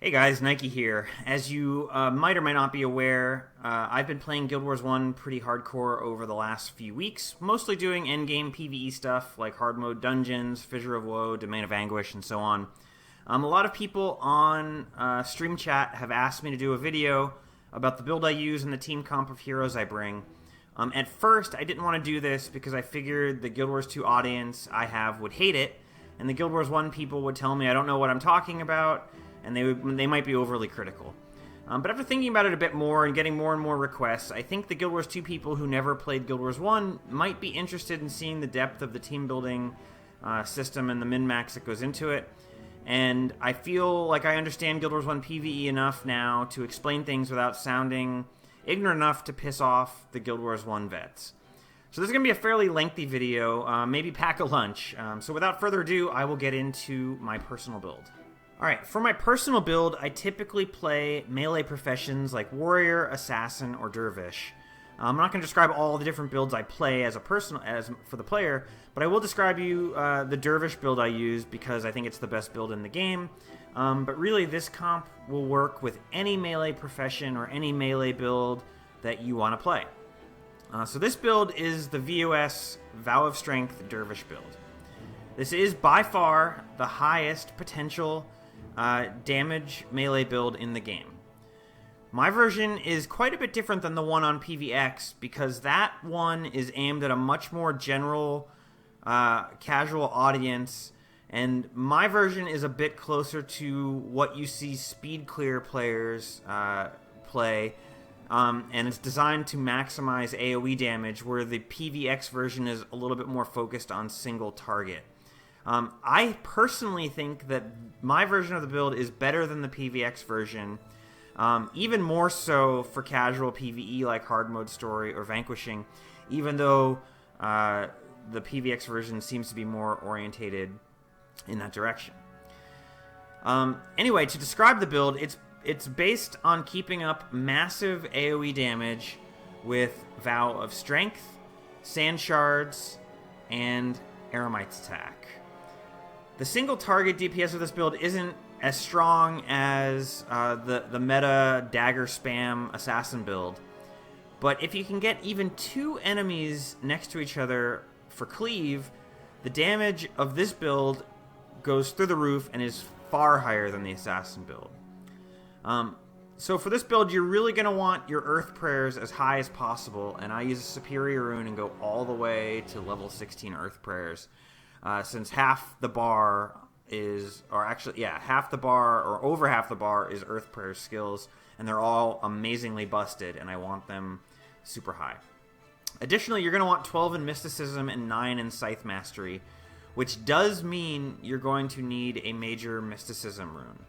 Hey guys, Nike here. As you might or might not be aware, I've been playing Guild Wars 1 pretty hardcore over the last few weeks, mostly doing endgame PvE stuff like hard mode dungeons, Fissure of Woe, Domain of Anguish, and so on. A lot of people on stream chat have asked me to do a video about the build I use and the team comp of heroes I bring. At first, I didn't want to do this because I figured the Guild Wars 2 audience I have would hate it, and the Guild Wars 1 people would tell me I don't know what I'm talking about, and they might be overly critical. But after thinking about it a bit more and getting more and more requests, I think the Guild Wars 2 people who never played Guild Wars 1 might be interested in seeing the depth of the team building system and the min-max that goes into it. And I feel like I understand Guild Wars 1 PvE enough now to explain things without sounding ignorant enough to piss off the Guild Wars 1 vets. So this is going to be a fairly lengthy video, maybe pack a lunch. So without further ado, I will get into my personal build. Alright, for my personal build, I typically play melee professions like Warrior, Assassin, or Dervish. I'm not going to describe all the different builds I play as for the player, but I will describe you the Dervish build I use because I think it's the best build in the game. But really, this comp will work with any melee profession or any melee build that you want to play. So this build is the VOS Vow of Strength Dervish build. This is by far the highest potential damage melee build in the game. My version is quite a bit different than the one on PvX because that one is aimed at a much more general, casual audience, and my version is a bit closer to what you see speed clear players play, and it's designed to maximize AoE damage, where the PvX version is a little bit more focused on single target. I personally think that my version of the build is better than the PvX version, even more so for casual PvE like hard mode story or vanquishing, even though the PvX version seems to be more orientated in that direction. Anyway, to describe the build, it's based on keeping up massive AoE damage with Vow of Strength, Sand Shards, and Eremite's Attack. The single target DPS of this build isn't as strong as the meta dagger spam assassin build, but if you can get even two enemies next to each other for cleave, the damage of this build goes through the roof and is far higher than the assassin build. So for this build, you're really going to want your Earth Prayers as high as possible, and I use a Superior Rune and go all the way to level 16 Earth Prayers. Since half the bar is, or actually, yeah, half the bar, or over half the bar is Earth Prayer skills, and they're all amazingly busted, and I want them super high. Additionally, you're going to want 12 in Mysticism and 9 in Scythe Mastery, which does mean you're going to need a major Mysticism rune.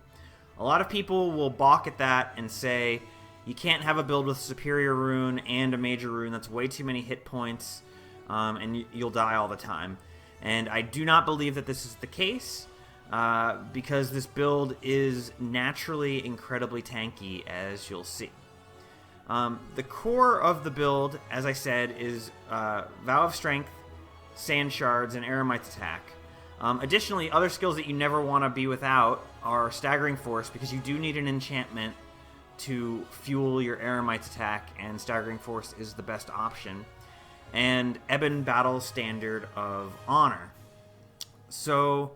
A lot of people will balk at that and say, you can't have a build with Superior Rune and a major rune, that's way too many hit points, and you'll die all the time. And I do not believe that this is the case, because this build is naturally incredibly tanky, as you'll see. The core of the build, as I said, is Vow of Strength, Sand Shards, and Eremite's Attack. Additionally, other skills that you never want to be without are Staggering Force, because you do need an enchantment to fuel your Eremite's Attack, and Staggering Force is the best option. And Ebon Battle Standard of Honor. So,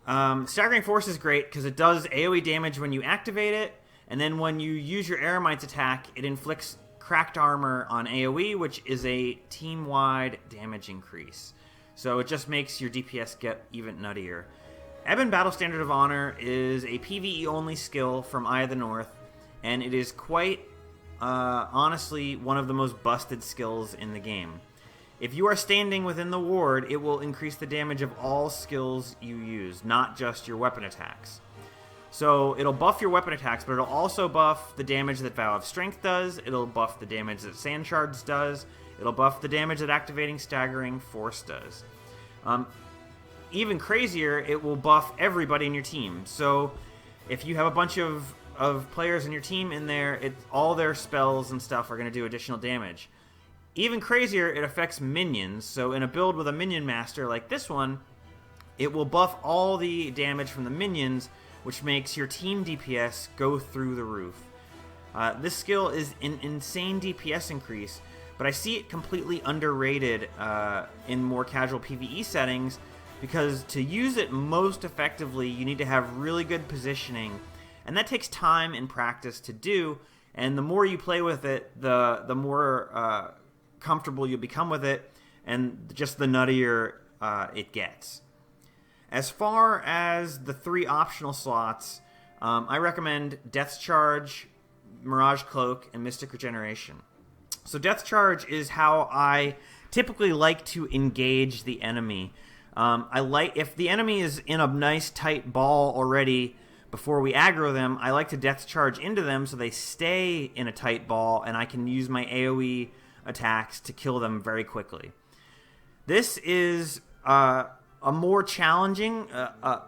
Staggering Force is great because it does AoE damage when you activate it, and then when you use your Eremite's Attack, it inflicts Cracked Armor on AoE, which is a team-wide damage increase. So it just makes your DPS get even nuttier. Ebon Battle Standard of Honor is a PvE-only skill from Eye of the North, and it is quite honestly one of the most busted skills in the game. If you are standing within the ward, it will increase the damage of all skills you use, not just your weapon attacks. So it'll buff your weapon attacks, but it'll also buff the damage that Vow of Strength does, it'll buff the damage that Sand Shards does, it'll buff the damage that activating Staggering Force does. Even crazier, it will buff everybody in your team. So if you have a bunch of players in your team in there, all their spells and stuff are going to do additional damage. Even crazier, it affects minions. So in a build with a minion master like this one, it will buff all the damage from the minions which makes your team DPS go through the roof. This skill is an insane DPS increase, but I see it completely underrated in more casual PvE settings, because to use it most effectively, you need to have really good positioning, and that takes time and practice to do, and the more you play with it, the more comfortable you become with it, and just the nuttier it gets. As far as the 3 optional slots, I recommend Death's Charge, Mirage Cloak, and Mystic Regeneration. So Death Charge is how I typically like to engage the enemy. If the enemy is in a nice tight ball already before we aggro them, I like to Death Charge into them so they stay in a tight ball and I can use my AoE attacks to kill them very quickly. This is a more challenging, a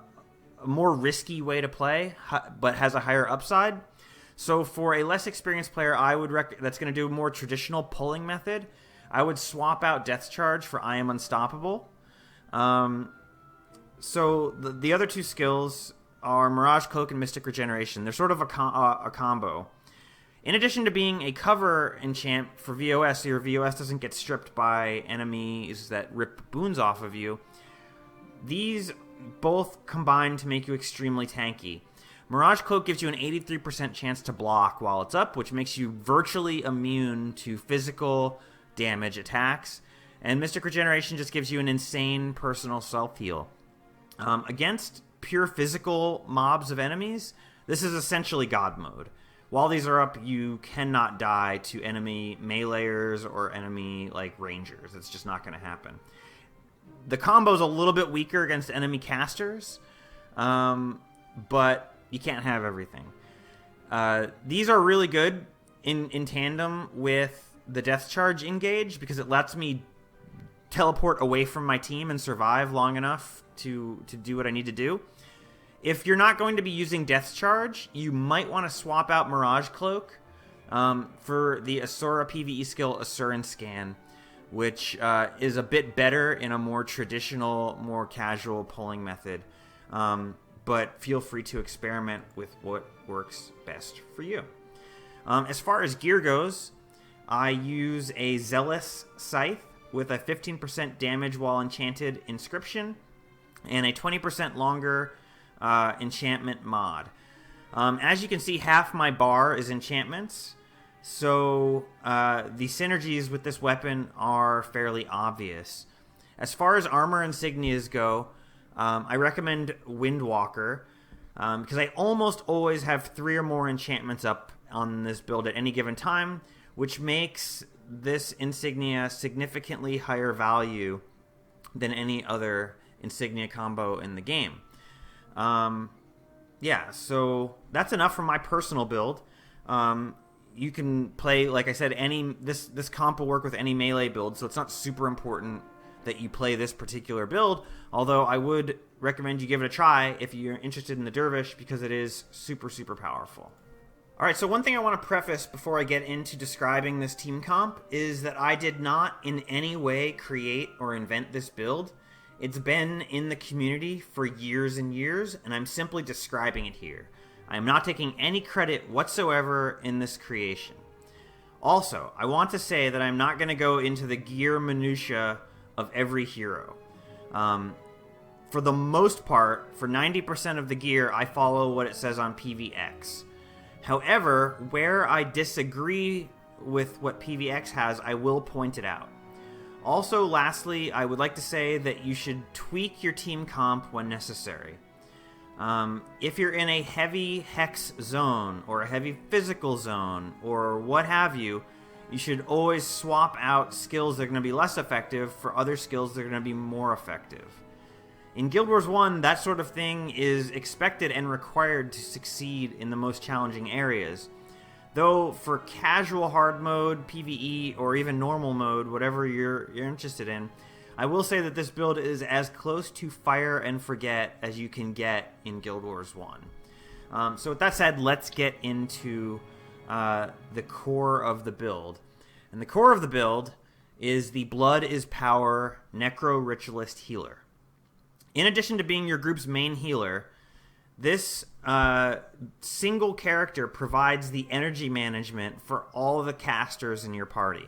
more risky way to play, but has a higher upside. So for a less experienced player, that's going to do a more traditional pulling method, I would swap out Death Charge for I Am Unstoppable. So the other 2 skills are Mirage Cloak and Mystic Regeneration. They're sort of a combo. In addition to being a cover enchant for VOS, so your VOS doesn't get stripped by enemies that rip boons off of you, these both combine to make you extremely tanky. Mirage Cloak gives you an 83% chance to block while it's up, which makes you virtually immune to physical damage attacks. And Mystic Regeneration just gives you an insane personal self-heal. Against pure physical mobs of enemies, this is essentially God mode. While these are up, you cannot die to enemy meleeers or enemy rangers. It's just not going to happen. The combo's a little bit weaker against enemy casters, but you can't have everything. These are really good in tandem with the Death Charge engage, because it lets me teleport away from my team and survive long enough to do what I need to do. If you're not going to be using Death Charge, you might want to swap out Mirage Cloak for the Asura PvE skill Asuran Scan, which is a bit better in a more traditional, more casual pulling method. But feel free to experiment with what works best for you. As far as gear goes, I use a Zealous Scythe with a 15% damage while enchanted inscription and a 20% longer enchantment mod. As you can see, half my bar is enchantments, so the synergies with this weapon are fairly obvious. As far as armor insignias go, I recommend Windwalker, because I almost always have 3 or more enchantments up on this build at any given time, which makes this insignia significantly higher value than any other insignia combo in the game. Yeah, so that's enough for my personal build. You can play, like I said, this comp will work with any melee build, so it's not super important that you play this particular build, although I would recommend you give it a try if you're interested in the Dervish, because it is super, super powerful. Alright, so one thing I want to preface before I get into describing this team comp is that I did not in any way create or invent this build. It's been in the community for years and years, and I'm simply describing it here. I am not taking any credit whatsoever in this creation. Also, I want to say that I'm not going to go into the gear minutia of every hero. For the most part, for 90% of the gear, I follow what it says on PVX. However, where I disagree with what PVX has, I will point it out. Also, lastly, I would like to say that you should tweak your team comp when necessary. If you're in a heavy hex zone, or a heavy physical zone, or what have you, you should always swap out skills that are going to be less effective for other skills that are going to be more effective. In Guild Wars 1, that sort of thing is expected and required to succeed in the most challenging areas. Though for casual hard mode, PvE, or even normal mode, whatever you're interested in, I will say that this build is as close to fire and forget as you can get in Guild Wars 1. So with that said, let's get into the core of the build. And the core of the build is the Blood is Power Necro Ritualist Healer. In addition to being your group's main healer, This single character provides the energy management for all of the casters in your party.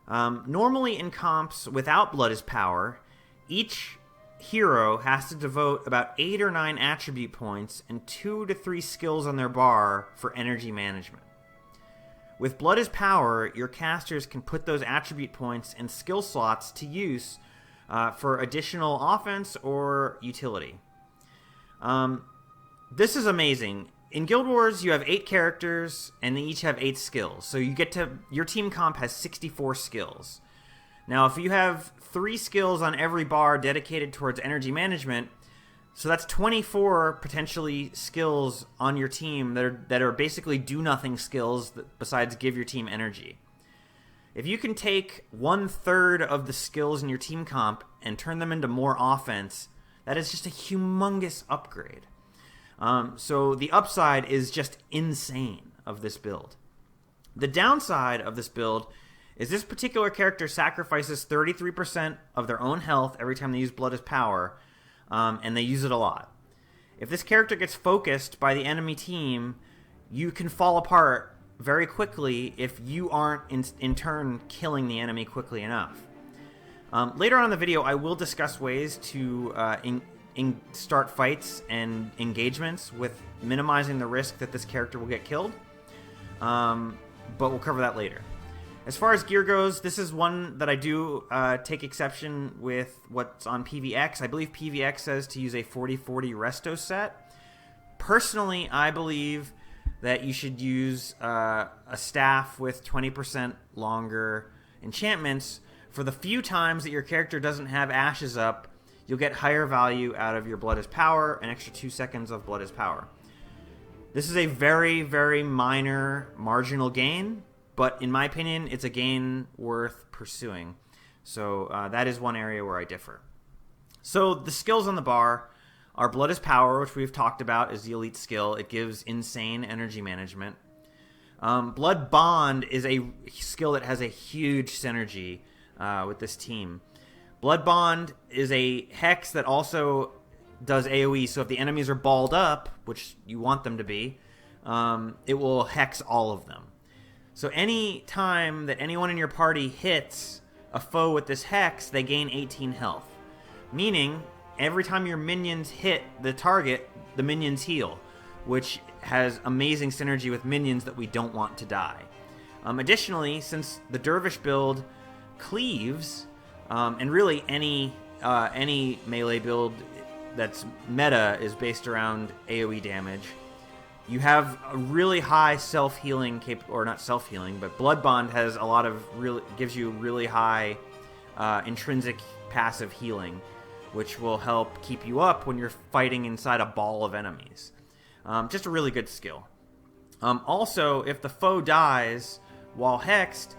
Normally in comps without Blood is Power, each hero has to devote about 8 or 9 attribute points and 2 to 3 skills on their bar for energy management. With Blood is Power, your casters can put those attribute points and skill slots to use for additional offense or utility. This is amazing. In Guild Wars, you have 8 characters, and they each have 8 skills. So your team comp has 64 skills. Now, if you have 3 skills on every bar dedicated towards energy management, so that's 24 potentially skills on your team that are basically do-nothing skills besides give your team energy. If you can take 1/3 of the skills in your team comp and turn them into more offense, that is just a humongous upgrade. So the upside is just insane of this build. The downside of this build is this particular character sacrifices 33% of their own health every time they use Blood as Power, and they use it a lot. If this character gets focused by the enemy team, you can fall apart very quickly if you aren't in turn killing the enemy quickly enough. Later on in the video, I will discuss ways to start fights and engagements with minimizing the risk that this character will get killed, but we'll cover that later. As far as gear goes, this is one that I do take exception with what's on PVX. I believe PVX says to use a 40/40 resto set. Personally, I believe that you should use a staff with 20% longer enchantments. For the few times that your character doesn't have ashes up, you'll get higher value out of your Blood is Power, an extra 2 seconds of Blood is Power. This is a very, very minor marginal gain, but in my opinion, it's a gain worth pursuing. So that is one area where I differ. So the skills on the bar are Blood is Power, which we've talked about is the elite skill. It gives insane energy management. Blood Bond is a skill that has a huge synergy with this team. Blood Bond is a hex that also does AoE, so if the enemies are balled up, which you want them to be, it will hex all of them. So any time that anyone in your party hits a foe with this hex, they gain 18 health. Meaning, every time your minions hit the target, the minions heal, which has amazing synergy with minions that we don't want to die. Additionally, since the Dervish build cleaves, and really any melee build that's meta is based around AoE damage, you have a really high self-healing or not self-healing, but Blood Bond has a lot of gives you really high intrinsic passive healing, which will help keep you up when you're fighting inside a ball of enemies. Just a really good skill. Also, if the foe dies while hexed,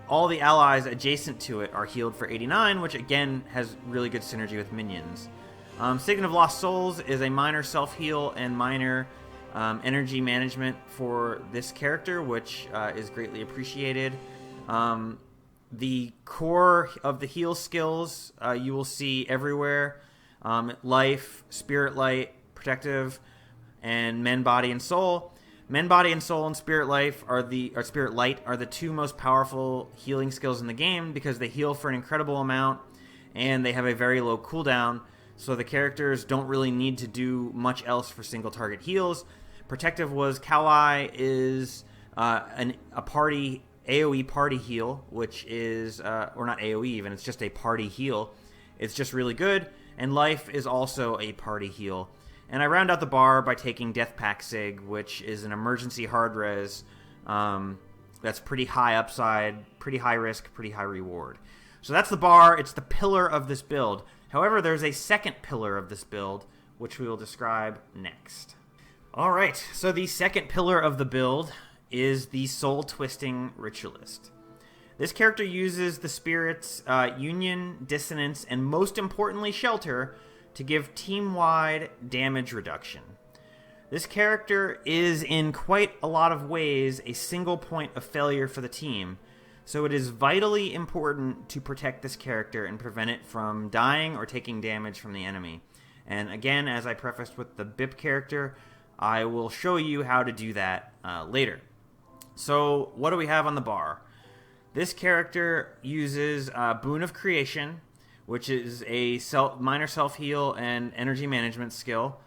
all the allies adjacent to it are healed for 89, which again has really good synergy with minions. Signet of Lost Souls is a minor self-heal and minor energy management for this character, which is greatly appreciated. The core of the heal skills you will see everywhere. Life, Spirit Light, Protective, and Men, Body, and Soul. Men, Body, and Soul and Spirit Light are the 2 most powerful healing skills in the game because they heal for an incredible amount and they have a very low cooldown, so the characters don't really need to do much else for single target heals. Protective was Kawai is a party AoE party heal, which is or not AoE even, it's just a party heal. It's just really good, and Life is also a party heal. And I round out the bar by taking Death Pack Sig, which is an emergency hard res that's pretty high upside, pretty high risk, pretty high reward. So that's the bar. It's the pillar of this build. However, there's a second pillar of this build, which we will describe next. All right, so the second pillar of the build is the soul-twisting Ritualist. This character uses the spirits Union, Dissonance, and most importantly, Shelter to give team-wide damage reduction. This character is, in quite a lot of ways, a single point of failure for the team, so it is vitally important to protect this character and prevent it from dying or taking damage from the enemy. And again, as I prefaced with the BIP character, I will show you how to do that later. So what do we have on the bar? This character uses Boon of Creation, which is a minor self-heal and energy management skill.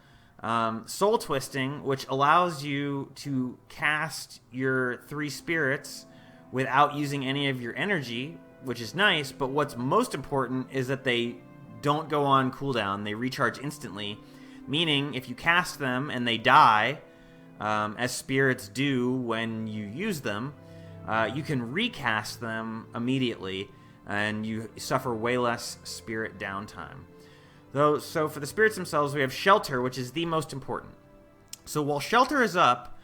Soul Twisting, which allows you to cast your 3 spirits without using any of your energy, which is nice, but what's most important is that they don't go on cooldown. They recharge instantly, meaning if you cast them and they die, as spirits do when you use them, you can recast them immediately, and you suffer way less spirit downtime. So for the spirits themselves, we have Shelter, which is the most important. So while Shelter is up,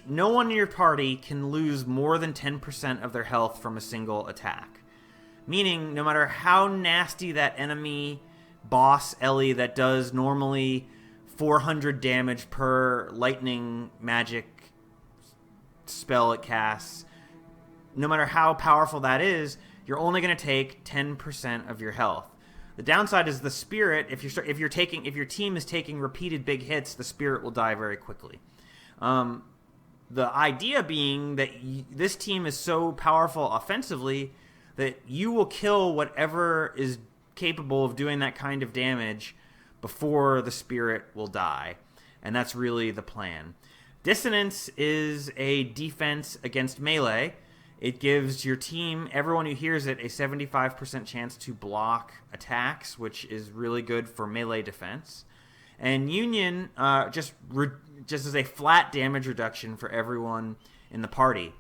no one in your party can lose more than 10% of their health from a single attack. Meaning, no matter how nasty that enemy boss Ellie that does normally 400 damage per lightning magic spell it casts, no matter how powerful that is, you're only going to take 10% of your health. The downside is the spirit. If your team is taking repeated big hits, the spirit will die very quickly. The idea being that this team is so powerful offensively that you will kill whatever is capable of doing that kind of damage before the spirit will die. And that's really the plan. Dissonance is a defense against melee. It gives your team, everyone who hears it, a 75% chance to block attacks, which is really good for melee defense. And Union just is a flat damage reduction for everyone in the party.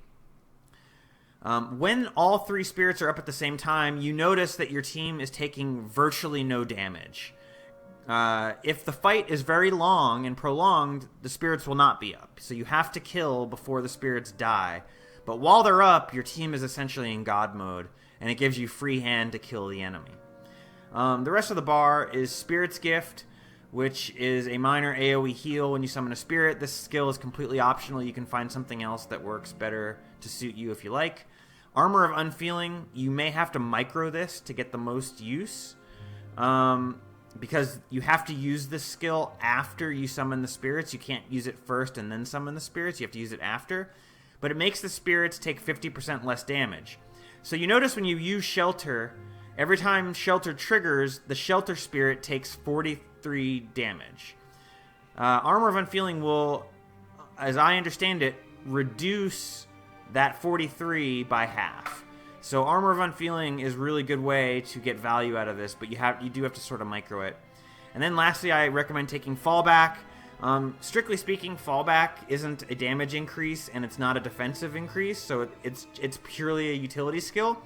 When all 3 spirits are up at the same time, you notice that your team is taking virtually no damage. If the fight is very long and prolonged, the spirits will not be up. So you have to kill before the spirits die. But while they're up, your team is essentially in God mode, and it gives you free hand to kill the enemy. The rest of the bar is Spirit's Gift, which is a minor AoE heal when you summon a spirit. This skill is completely optional. You can find something else that works better to suit you if you like. Armor of Unfeeling, you may have to micro this to get the most use, because you have to use this skill after you summon the spirits. You can't use it first and then summon the spirits. You have to use it after. But it makes the spirits take 50% less damage. So you notice when you use Shelter, every time Shelter triggers, the Shelter spirit takes 43 damage. Armor of Unfeeling will, as I understand it, reduce that 43 by half. So Armor of Unfeeling is a really good way to get value out of this, but you do have to sort of micro it. And then lastly, I recommend taking Fallback. Strictly speaking, Fallback isn't a damage increase, and it's not a defensive increase, so it's purely a utility skill.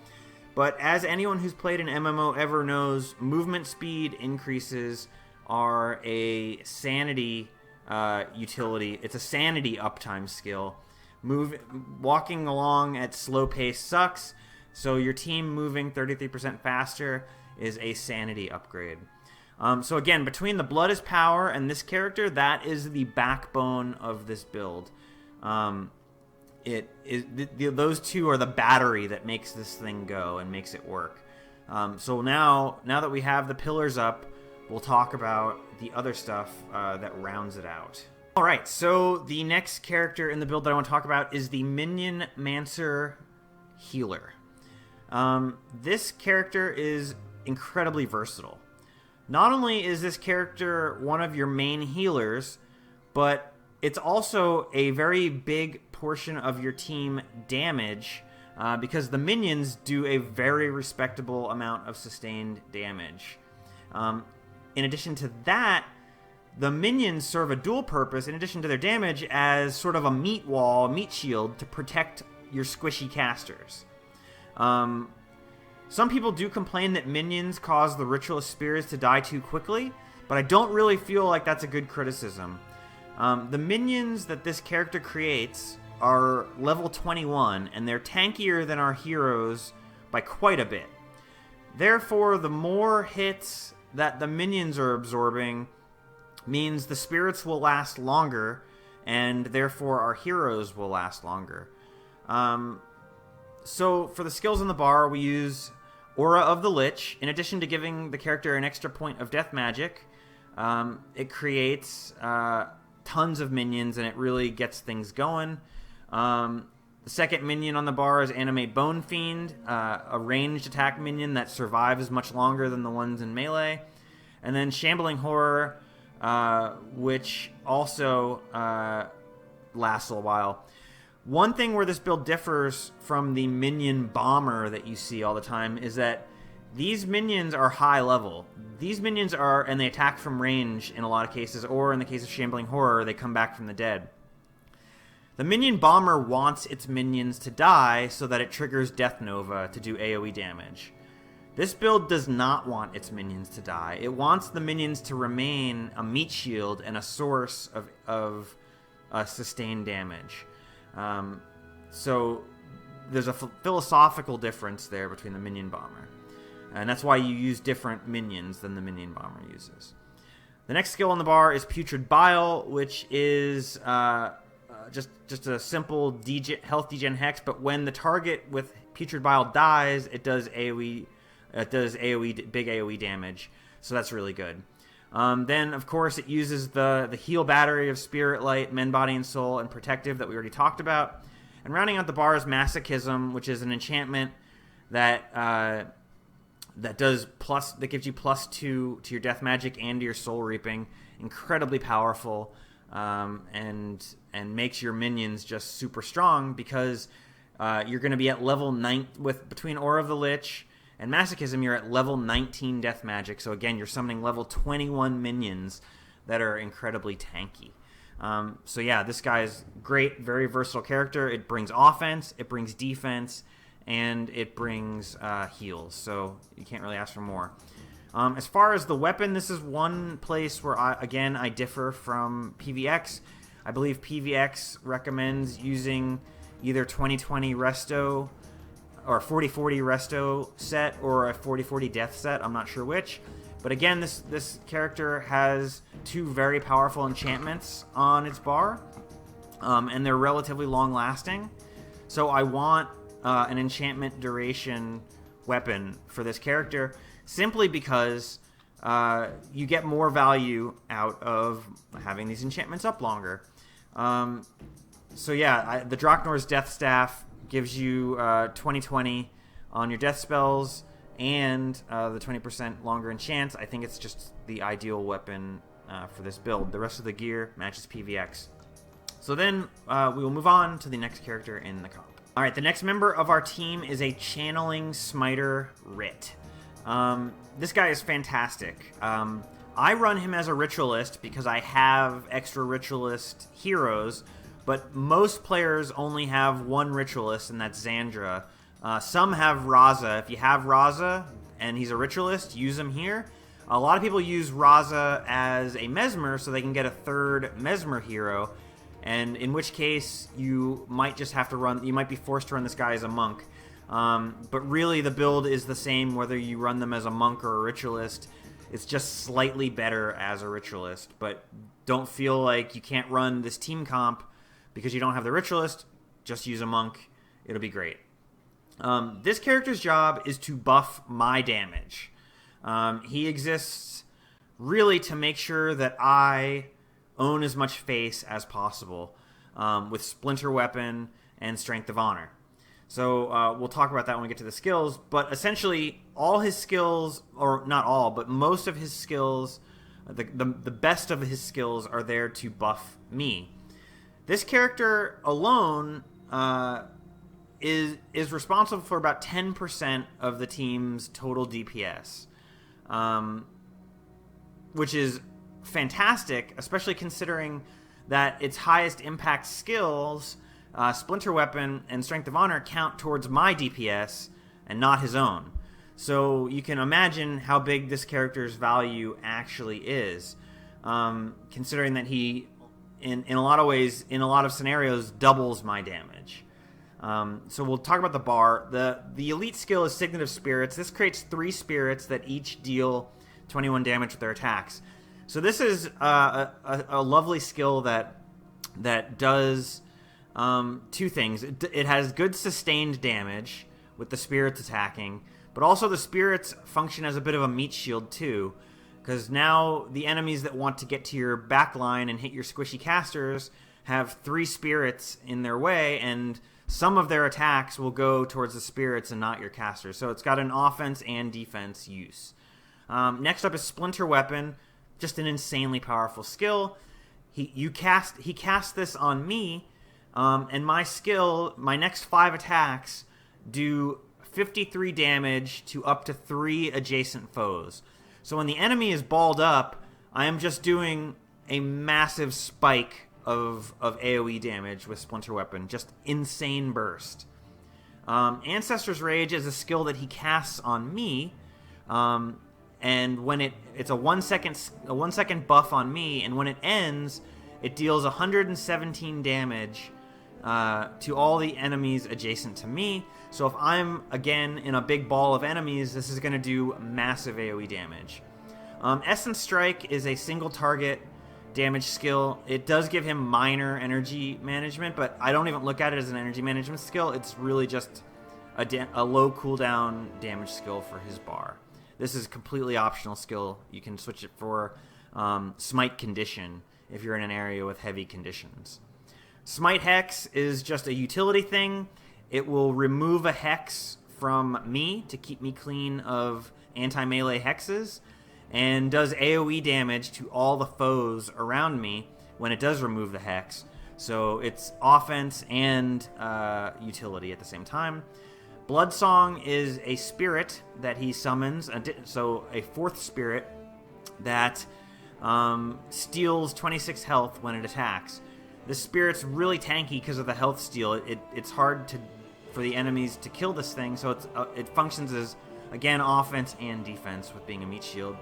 But as anyone who's played an MMO ever knows, movement speed increases are a sanity utility. It's a sanity uptime skill. Walking along at slow pace sucks, so your team moving 33% faster is a sanity upgrade. So again, between the Blood is Power and this character, that is the backbone of this build. Those two are the battery that makes this thing go and makes it work. So now that we have the pillars up, we'll talk about the other stuff that rounds it out. Alright, so the next character in the build that I want to talk about is the Minion Mansur Healer. This character is incredibly versatile. Not only is this character one of your main healers, but it's also a very big portion of your team damage, because the minions do a very respectable amount of sustained damage. In addition to that, the minions serve a dual purpose, in addition to their damage, as sort of a meat wall, a meat shield, to protect your squishy casters. Some people do complain that minions cause the Ritualist spirits to die too quickly, but I don't really feel like that's a good criticism. The minions that this character creates are level 21, and they're tankier than our heroes by quite a bit. Therefore, the more hits that the minions are absorbing means the spirits will last longer, and therefore our heroes will last longer. So for the skills on the bar, we use Aura of the Lich. In addition to giving the character an extra point of death magic, It creates tons of minions, and it really gets things going. The second minion on the bar is Animate Bone Fiend, a ranged attack minion that survives much longer than the ones in melee. And then Shambling Horror, which also lasts a while. One thing where this build differs from the minion bomber that you see all the time is that these minions are high level. These minions are, and they attack from range in a lot of cases, or in the case of Shambling Horror, they come back from the dead. The minion bomber wants its minions to die so that it triggers Death Nova to do AoE damage. This build does not want its minions to die. It wants the minions to remain a meat shield and a source of sustained damage. So there's a philosophical difference there between the minion bomber. And that's why you use different minions than the minion bomber uses. The next skill on the bar is Putrid Bile, which is just a simple health degen hex, but when the target with Putrid Bile dies, it does AoE. It does big AoE damage, so that's really good. Then, of course, it uses the heal battery of Spirit Light, Men, Body, and Soul, and Protective that we already talked about. And rounding out the bar is Masochism, which is an enchantment that gives you +2 to your Death Magic and to your Soul Reaping. Incredibly powerful, and makes your minions just super strong because you're going to be at level 9 between Aura of the Lich and Masochism. You're at level 19 Death Magic, so again, you're summoning level 21 minions that are incredibly tanky. So yeah, this guy is great, very versatile character. It brings offense, it brings defense, and it brings heals, so you can't really ask for more. As far as the weapon, this is one place where I differ from PVX. I believe PVX recommends using either 20/20 Resto or 40/40 Resto set or a 40/40 Death set. I'm not sure which. But again, this character has 2 very powerful enchantments on its bar, and they're relatively long-lasting. So I want an enchantment duration weapon for this character, simply because you get more value out of having these enchantments up longer. So yeah, the Draknor's Death Staff gives you 20/20 on your death spells and the 20% longer enchants. I think it's just the ideal weapon for this build. The rest of the gear matches PVX. So then we will move on to the next character in the comp. Alright, the next member of our team is a Channeling Smiter Rit. This guy is fantastic. I run him as a Ritualist because I have extra Ritualist heroes, but most players only have one Ritualist, and that's Xandra. Some have Raza. If you have Raza and he's a Ritualist, use him here. A lot of people use Raza as a Mesmer so they can get a third Mesmer hero, and in which case you might just have to run. You might be forced to run this guy as a monk. But really, the build is the same whether you run them as a monk or a Ritualist. It's just slightly better as a Ritualist. But don't feel like you can't run this team comp because you don't have the Ritualist. Just use a monk. It'll be great. This character's job is to buff my damage. He exists really to make sure that I own as much face as possible with Splinter Weapon and Strength of Honor. So we'll talk about that when we get to the skills, but essentially all his skills, or not all, but most of his skills, the best of his skills are there to buff me. This character alone is responsible for about 10% of the team's total DPS, which is fantastic, especially considering that its highest impact skills, Splinter Weapon and Strength of Honor, count towards my DPS and not his own. So you can imagine how big this character's value actually is, considering that he, in a lot of ways, in a lot of scenarios, doubles my damage. So we'll talk about the bar. The elite skill is Signet of Spirits. This creates 3 spirits that each deal 21 damage with their attacks. So this is a lovely skill that does 2 things. It has good sustained damage with the spirits attacking, but also the spirits function as a bit of a meat shield too, because now the enemies that want to get to your back line and hit your squishy casters have 3 spirits in their way, and some of their attacks will go towards the spirits and not your casters. So it's got an offense and defense use. Next up is Splinter Weapon, just an insanely powerful skill. He cast this on me, and my next 5 attacks do 53 damage to up to 3 adjacent foes. So when the enemy is balled up, I am just doing a massive spike of AoE damage with Splinter Weapon. Just insane burst. Ancestor's Rage is a skill that he casts on me, and when it's a 1 second buff on me, and when it ends, it deals 117 damage to all the enemies adjacent to me. So if I'm, again, in a big ball of enemies, this is going to do massive AoE damage. Essence Strike is a single target damage skill. It does give him minor energy management, but I don't even look at it as an energy management skill. It's really just a low cooldown damage skill for his bar. This is a completely optional skill. You can switch it for Smite Condition if you're in an area with heavy conditions. Smite Hex is just a utility thing. It will remove a hex from me to keep me clean of anti-melee hexes, and does AoE damage to all the foes around me when it does remove the hex. So it's offense and utility at the same time. Bloodsong is a spirit that he summons, so a 4th spirit that steals 26 health when it attacks. This spirit's really tanky because of the health steal. It's hard for the enemies to kill this thing, so it functions as, again, offense and defense with being a meat shield.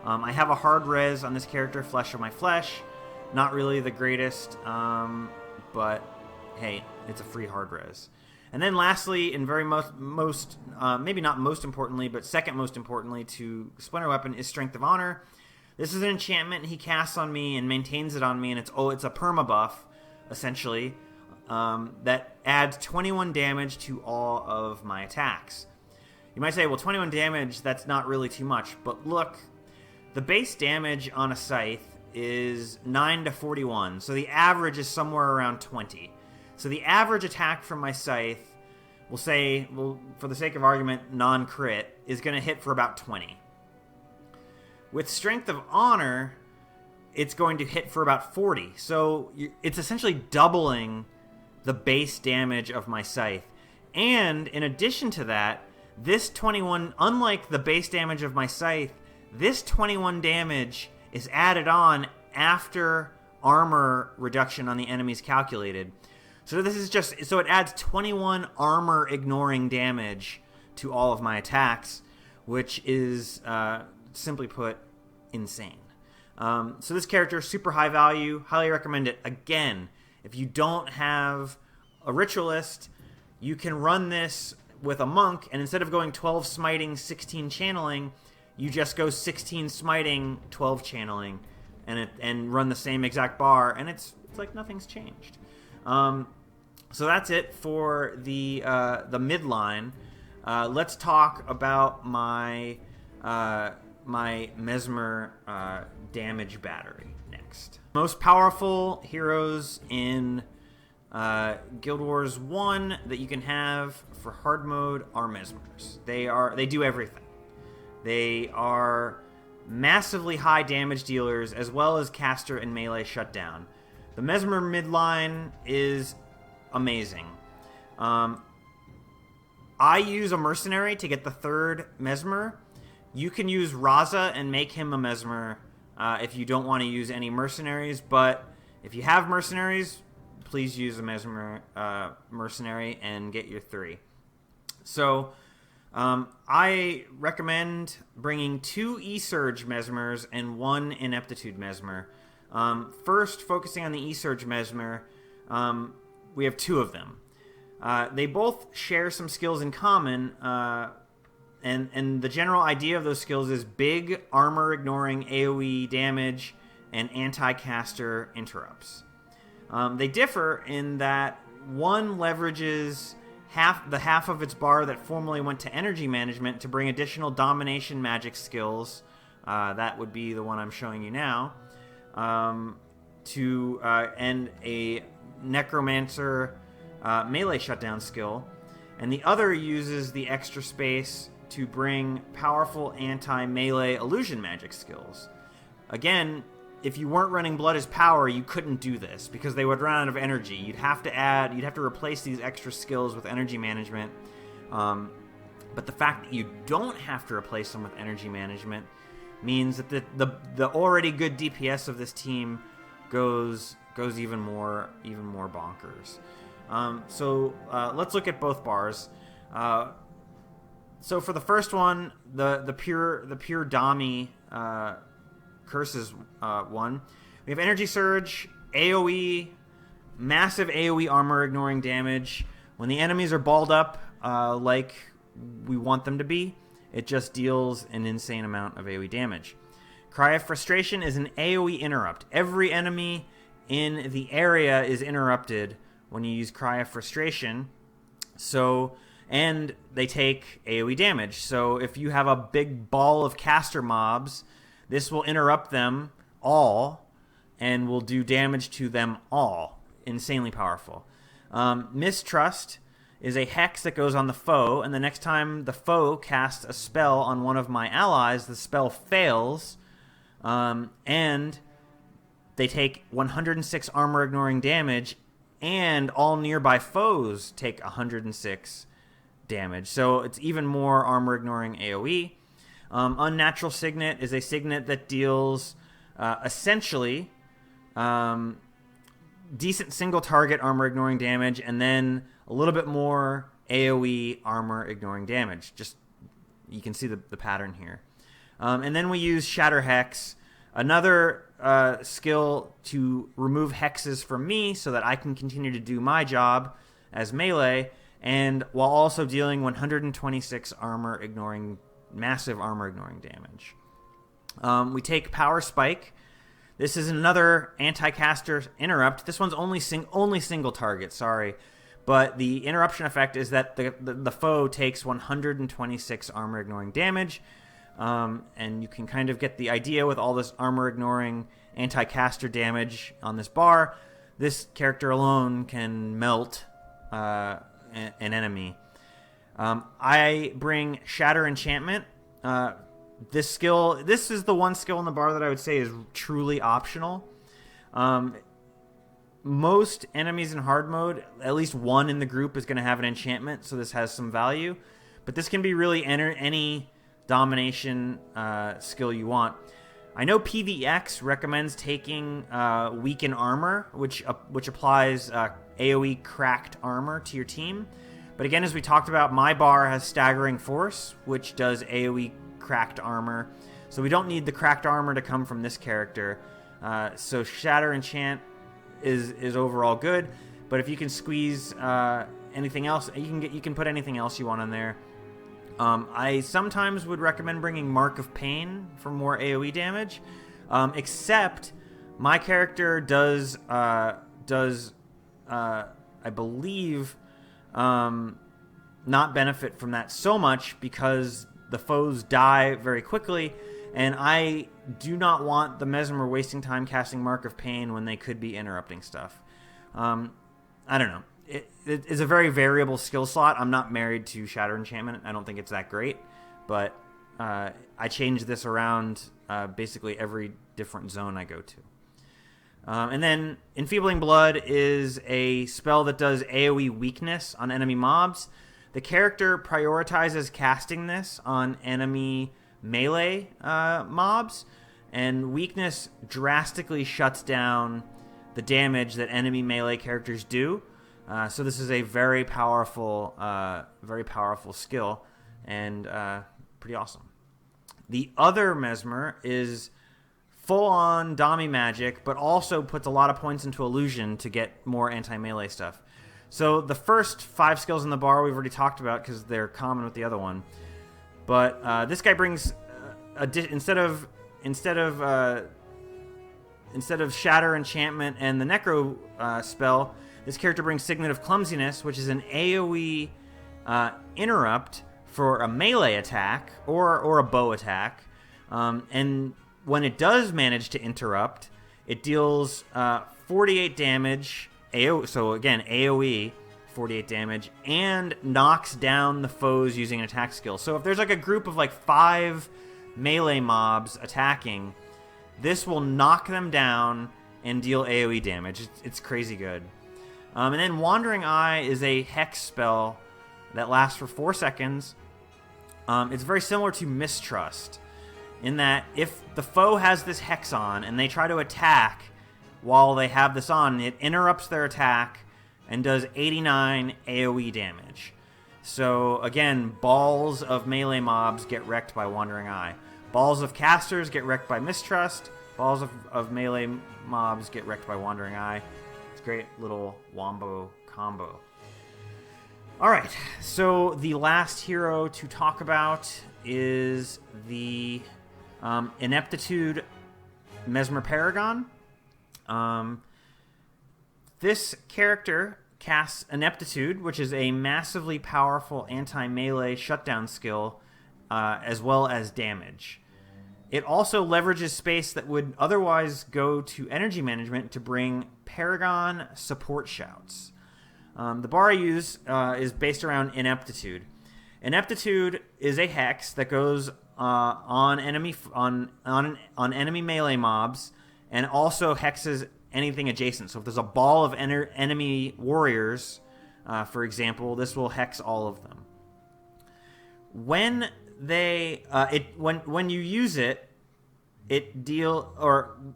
I have a hard res on this character, Flesh of My Flesh. Not really the greatest, but hey, it's a free hard res. And then lastly, and very maybe not most importantly, but second most importantly to Splinter Weapon, is Strength of Honor. This is an enchantment he casts on me and maintains it on me, and it's a perma buff, essentially, that adds 21 damage to all of my attacks. You might say, well, 21 damage, that's not really too much, but look, the base damage on a scythe is 9 to 41, so the average is somewhere around 20. So the average attack from my scythe, we'll for the sake of argument, non-crit, is going to hit for about 20. With Strength of Honor, it's going to hit for about 40. So it's essentially doubling the base damage of my scythe. And in addition to that, this 21, unlike the base damage of my scythe, this 21 damage is added on after armor reduction on the enemy's calculated. So it adds 21 armor ignoring damage to all of my attacks, which is, simply put, insane. So this character, super high value, highly recommend it. Again, if you don't have a Ritualist, you can run this with a monk, and instead of going 12 smiting, 16 channeling, you just go 16 smiting, 12 channeling, and run the same exact bar, and it's like nothing's changed. So that's it for the midline. Let's talk about my Mesmer damage battery next. Most powerful heroes in Guild Wars 1 that you can have for hard mode are Mesmers. They do everything. They are massively high damage dealers as well as caster and melee shutdown. The Mesmer midline is amazing. I use a mercenary to get the 3rd Mesmer. You can use Raza and make him a Mesmer if you don't want to use any mercenaries, but if you have mercenaries, please use a Mesmer mercenary and get your 3. So I recommend bringing 2 E-Surge Mesmers and 1 Ineptitude Mesmer. First, focusing on the E-Surge Mesmer, we have 2 of them. They both share some skills in common, and the general idea of those skills is big armor-ignoring AoE damage and anti-caster interrupts. They differ in that one leverages half of its bar that formerly went to energy management to bring additional domination magic skills that would be the one I'm showing you now, to end a Necromancer melee shutdown skill. And the other uses the extra space to bring powerful anti-melee illusion magic skills. Again, if you weren't running Blood as power, you couldn't do this because they would run out of energy. You'd have to replace these extra skills with energy management. But the fact that you don't have to replace them with energy management means that the already good DPS of this team goes even more bonkers. So let's look at both bars. So for the first one, the pure Dami curses one, we have Energy Surge, AoE, massive AoE armor ignoring damage. When the enemies are balled up like we want them to be, it just deals an insane amount of AoE damage. Cry of Frustration is an AoE interrupt. Every enemy in the area is interrupted when you use Cry of Frustration. And they take AoE damage. So if you have a big ball of caster mobs, this will interrupt them all and will do damage to them all. Insanely powerful. Mistrust is a hex that goes on the foe, and the next time the foe casts a spell on one of my allies, the spell fails, and they take 106 armor ignoring damage, and all nearby foes take 106 damage. So it's even more armor ignoring AoE. Unnatural Signet is a signet that deals essentially decent single target armor ignoring damage, and then a little bit more AoE armor ignoring damage. Just you can see the pattern here. And then we use Shatter Hex, another skill to remove hexes from me so that I can continue to do my job as melee, and while also dealing 126 massive armor ignoring damage. We take Power Spike. This is another anti-caster interrupt. This one's only single target, sorry. But the interruption effect is that the foe takes 126 armor ignoring damage. And you can kind of get the idea with all this armor ignoring anti-caster damage on this bar. This character alone can melt an enemy. I bring Shatter Enchantment. This is the one skill in the bar that I would say is truly optional. Most enemies in hard mode, at least one in the group is going to have an enchantment, so this has some value. But this can be really any domination skill you want. I know PVX recommends taking Weaken Armor, which applies AoE cracked armor to your team. But again, as we talked about, my bar has Staggering Force, which does AoE cracked armor. So we don't need the cracked armor to come from this character. So Shatter Enchant is overall good. But if you can squeeze anything else, you can put anything else you want on there. I sometimes would recommend bringing Mark of Pain for more AoE damage, except my character does I believe, not benefit from that so much because the foes die very quickly, and I do not want the Mesmer wasting time casting Mark of Pain when they could be interrupting stuff. I don't know. It is a very variable skill slot. I'm not married to Shatter Enchantment. I don't think it's that great, but I change this around basically every different zone I go to. And then Enfeebling Blood is a spell that does AoE weakness on enemy mobs. The character prioritizes casting this on enemy melee mobs, and weakness drastically shuts down the damage that enemy melee characters do. So this is a very powerful skill, and pretty awesome. The other Mesmer is full-on Dami magic, but also puts a lot of points into illusion to get more anti-melee stuff. So the first 5 skills in the bar we've already talked about because they're common with the other one. But this guy brings instead of Shatter Enchantment and the Necro spell, this character brings Signet of Clumsiness, which is an AoE interrupt for a melee attack or a bow attack. And when it does manage to interrupt, it deals 48 damage, so again, AoE, 48 damage, and knocks down the foes using an attack skill. So if there's like a group of like 5 melee mobs attacking, this will knock them down and deal AoE damage. It's crazy good. And then Wandering Eye is a hex spell that lasts for 4 seconds. It's very similar to Mistrust, in that if the foe has this hex on and they try to attack while they have this on, it interrupts their attack and does 89 AoE damage. So again, balls of melee mobs get wrecked by Wandering Eye. Balls of casters get wrecked by Mistrust. Balls of melee mobs get wrecked by Wandering Eye. It's a great little wombo combo. Alright, so the last hero to talk about is the Ineptitude Mesmer Paragon. This character casts Ineptitude, which is a massively powerful anti-melee shutdown skill, as well as damage. It also leverages space that would otherwise go to energy management to bring Paragon support shouts. The bar I use is based around Ineptitude. Ineptitude is a hex that goes on enemy melee mobs, and also hexes anything adjacent. So if there's a ball of enemy warriors, for example, this will hex all of them. When when you use it,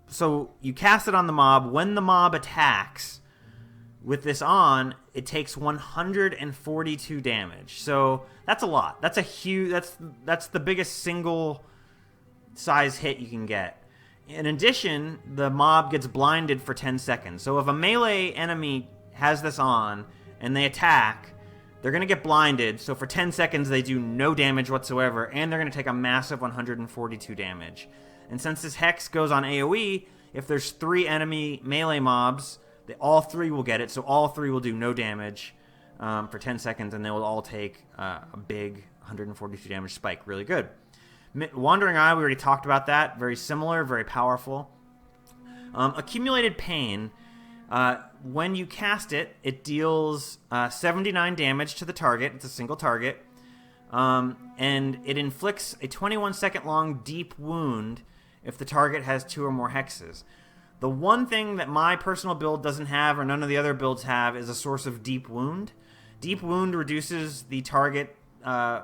so you cast it on the mob. When the mob attacks with this on, it takes 142 damage. So that's a lot. That's a huge. That's the biggest single size hit you can get. In addition, the mob gets blinded for 10 seconds. So if a melee enemy has this on and they attack, they're going to get blinded. So for 10 seconds, they do no damage whatsoever, and they're going to take a massive 142 damage. And since this hex goes on AoE, if there's 3 enemy melee mobs, all 3 will get it. So all 3 will do no damage for 10 seconds, and they will all take a big 142 damage spike. Really good. Wandering Eye, we already talked about that. Very similar, very powerful. Accumulated Pain. When you cast it, it deals 79 damage to the target. It's a single target. And it inflicts a 21-second long deep wound if the target has 2 or more hexes. The one thing that my personal build doesn't have, or none of the other builds have, is a source of deep wound. Deep wound reduces the target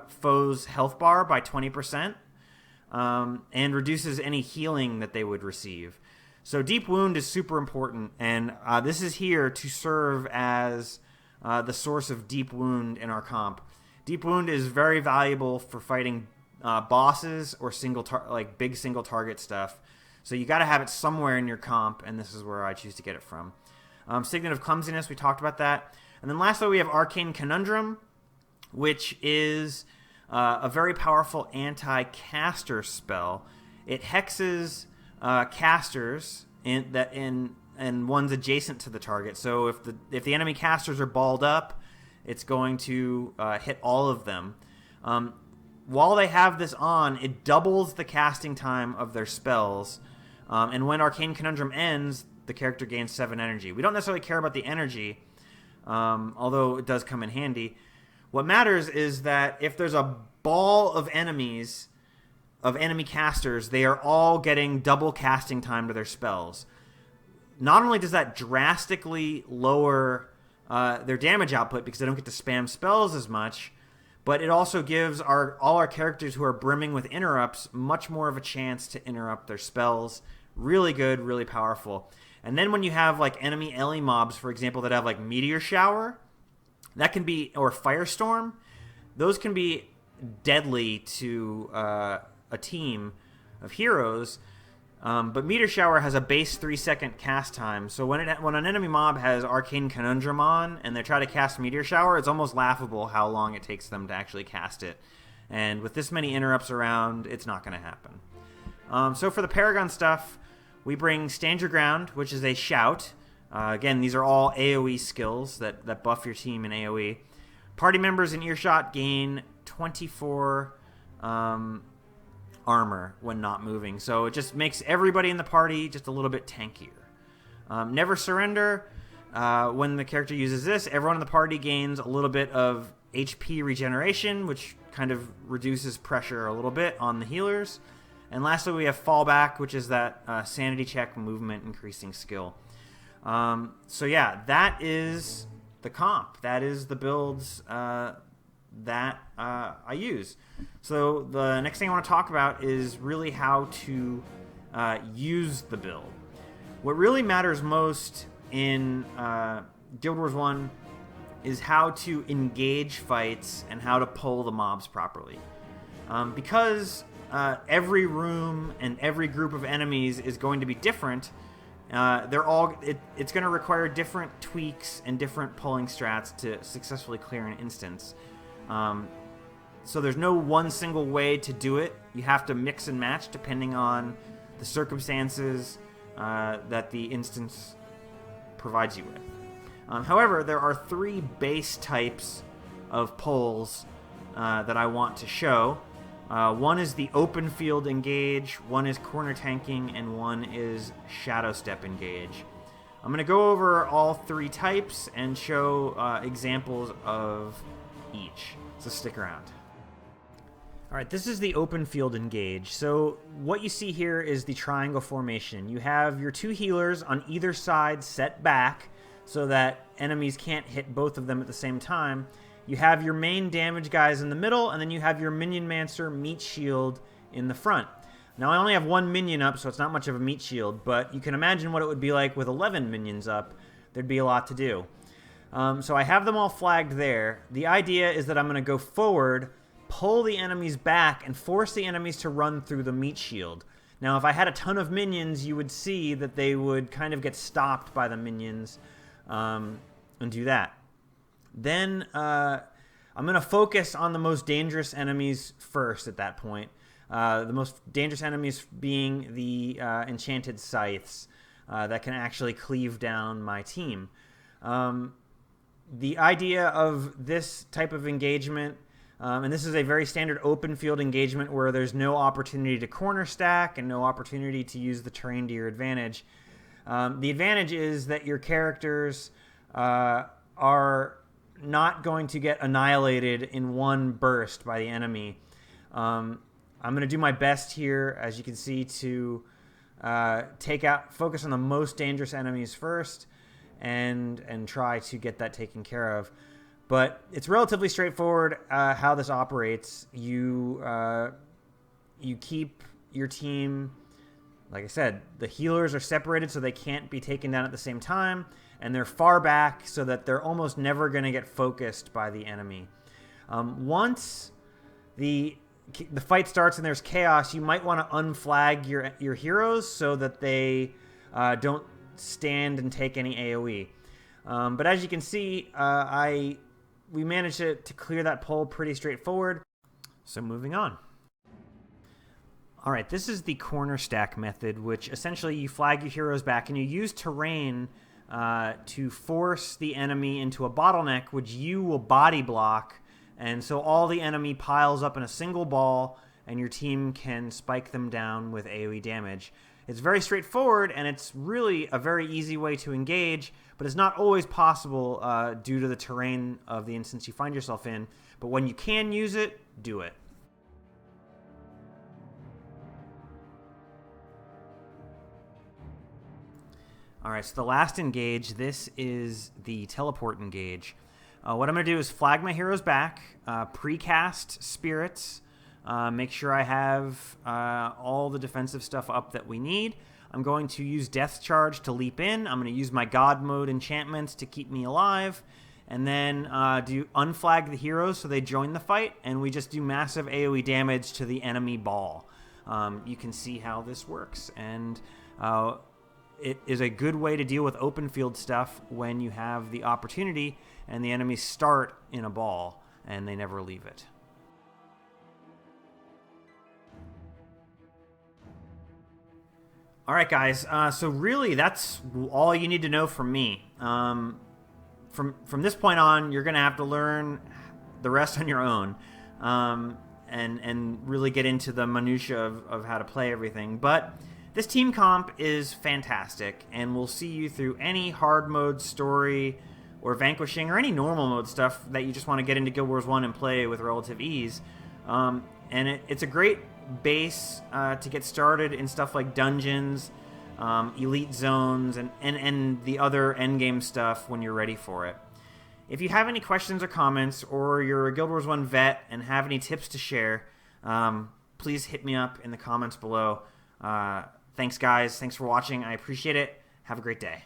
foe's health bar by 20%. And reduces any healing that they would receive. So Deep Wound is super important, and this is here to serve as the source of Deep Wound in our comp. Deep Wound is very valuable for fighting bosses or big single target stuff. So you got to have it somewhere in your comp, and this is where I choose to get it from. Signet of Clumsiness, we talked about that. And then lastly, we have Arcane Conundrum, which is a very powerful anti-caster spell. It hexes casters and ones adjacent to the target. So if the enemy casters are balled up, it's going to hit all of them. While they have this on, it doubles the casting time of their spells. And when Arcane Conundrum ends, the character gains 7 energy. We don't necessarily care about the energy, although it does come in handy. What matters is that if there's a ball of enemy casters, they are all getting double casting time to their spells. Not only does that drastically lower their damage output because they don't get to spam spells as much, but it also gives all our characters who are brimming with interrupts much more of a chance to interrupt their spells. Really good, really powerful. And then when you have like enemy Ellie mobs, for example, that have like Meteor Shower, that can be, or Firestorm, those can be deadly to a team of heroes. But Meteor Shower has a base 3-second cast time. So when an enemy mob has Arcane Conundrum on and they try to cast Meteor Shower, it's almost laughable how long it takes them to actually cast it. And with this many interrupts around, it's not going to happen. So for the Paragon stuff, we bring Stand Your Ground, which is a shout. Again, these are all AoE skills that buff your team in AoE. Party members in earshot gain 24 armor when not moving. So it just makes everybody in the party just a little bit tankier. Never Surrender. When the character uses this, everyone in the party gains a little bit of HP regeneration, which kind of reduces pressure a little bit on the healers. And lastly, we have Fallback, which is that sanity check, movement, increasing skill. So yeah, that is the comp. That is the builds that I use. So the next thing I want to talk about is really how to use the build. What really matters most in Guild Wars 1 is how to engage fights and how to pull the mobs properly. Because every room and every group of enemies is going to be different, it's going to require different tweaks and different pulling strats to successfully clear an instance. So there's no one single way to do it. You have to mix and match depending on the circumstances that the instance provides you with. However, there are 3 base types of pulls that I want to show. One is the open field engage, one is corner tanking, and one is shadow step engage. I'm going to go over all 3 types and show examples of each. So stick around. Alright, this is the open field engage. So what you see here is the triangle formation. You have your 2 healers on either side set back so that enemies can't hit both of them at the same time. You have your main damage guys in the middle, and then you have your Minion Mansur meat shield in the front. Now I only have 1 minion up, so it's not much of a meat shield, but you can imagine what it would be like with 11 minions up. There'd be a lot to do. So I have them all flagged there. The idea is that I'm going to go forward, pull the enemies back, and force the enemies to run through the meat shield. Now, if I had a ton of minions, you would see that they would kind of get stopped by the minions and do that. Then I'm going to focus on the most dangerous enemies first at that point. The most dangerous enemies being the enchanted scythes that can actually cleave down my team. The idea of this type of engagement, and this is a very standard open field engagement where there's no opportunity to corner stack and no opportunity to use the terrain to your advantage. The advantage is that your characters are not going to get annihilated in one burst by the enemy. I'm going to do my best here, as you can see, to focus on the most dangerous enemies first and try to get that taken care of. But it's relatively straightforward how this operates. You keep your team, like I said, the healers are separated so they can't be taken down at the same time, and they're far back so that they're almost never going to get focused by the enemy. Once the fight starts and there's chaos, you might want to unflag your heroes so that they don't stand and take any AoE. But as you can see, we managed to clear that pull pretty straightforward. So moving on. All right, this is the corner stack method, which essentially you flag your heroes back and you use terrain to force the enemy into a bottleneck, which you will body block. And so all the enemy piles up in a single ball, and your team can spike them down with AoE damage. It's very straightforward, and it's really a very easy way to engage, but it's not always possible due to the terrain of the instance you find yourself in. But when you can use it, do it. All right, so the last engage, this is the teleport engage. What I'm going to do is flag my heroes back, precast spirits, make sure I have all the defensive stuff up that we need. I'm going to use Death Charge to leap in. I'm going to use my God Mode enchantments to keep me alive. And then do unflag the heroes so they join the fight, and we just do massive AoE damage to the enemy ball. You can see how this works, and it is a good way to deal with open field stuff when you have the opportunity and the enemies start in a ball and they never leave it. All right, guys. So really, that's all you need to know from me. From this point on, you're going to have to learn the rest on your own. and really get into the minutia of how to play everything. But this team comp is fantastic, and will see you through any hard mode story or vanquishing or any normal mode stuff that you just want to get into Guild Wars 1 and play with relative ease. And it's a great base to get started in stuff like dungeons, elite zones, and the other endgame stuff when you're ready for it. If you have any questions or comments, or you're a Guild Wars 1 vet and have any tips to share, please hit me up in the comments below. Thanks, guys. Thanks for watching. I appreciate it. Have a great day.